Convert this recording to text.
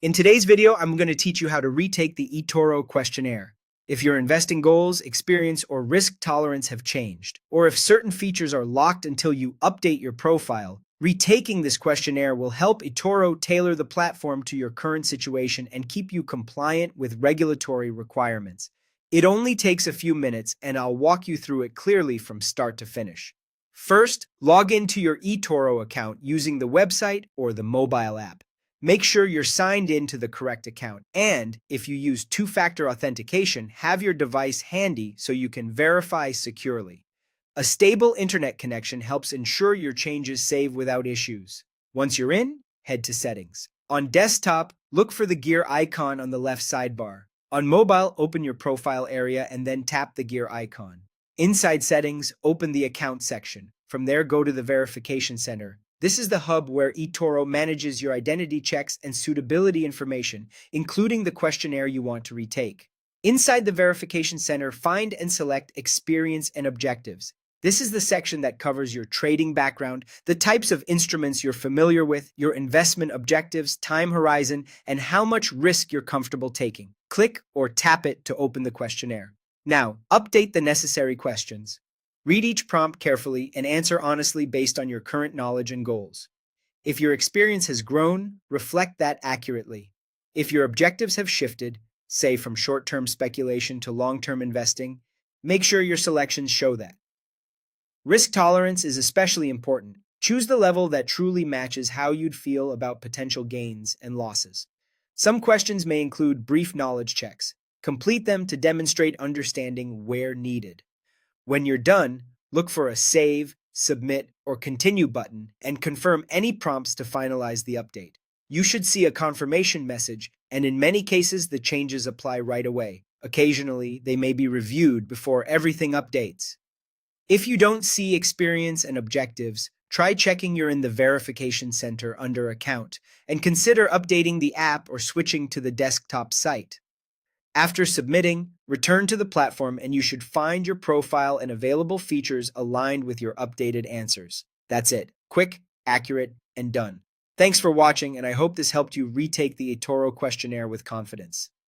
In today's video, I'm going to teach you how to retake the eToro questionnaire. If your investing goals, experience, or risk tolerance have changed, or if certain features are locked until you update your profile, retaking this questionnaire will help eToro tailor the platform to your current situation and keep you compliant with regulatory requirements. It only takes a few minutes, and I'll walk you through it clearly from start to finish. First, log into your eToro account using the website or the mobile app. Make sure you're signed in to the correct account, and if you use two-factor authentication, have your device handy so you can verify securely. A stable internet connection helps ensure your changes save without issues. Once you're in, head to Settings. On desktop, look for the gear icon on the left sidebar. On mobile, open your profile area and then tap the gear icon. Inside Settings, open the Account section. From there, go to the Verification Center. This is the hub where eToro manages your identity checks and suitability information, including the questionnaire you want to retake. Inside the Verification Center, find and select Experience and Objectives. This is the section that covers your trading background, the types of instruments you're familiar with, your investment objectives, time horizon, and how much risk you're comfortable taking. Click or tap it to open the questionnaire. Now, update the necessary questions. Read each prompt carefully and answer honestly based on your current knowledge and goals. If your experience has grown, reflect that accurately. If your objectives have shifted, say from short-term speculation to long-term investing, make sure your selections show that. Risk tolerance is especially important. Choose the level that truly matches how you'd feel about potential gains and losses. Some questions may include brief knowledge checks. Complete them to demonstrate understanding where needed. When you're done, look for a Save, Submit, or Continue button and confirm any prompts to finalize the update. You should see a confirmation message, and in many cases, the changes apply right away. Occasionally, they may be reviewed before everything updates. If you don't see experience and objectives, try checking you're in the Verification Center under Account, and consider updating the app or switching to the desktop site. After submitting, return to the platform and you should find your profile and available features aligned with your updated answers. That's it. Quick, accurate, and done. Thanks for watching, and I hope this helped you retake the eToro questionnaire with confidence.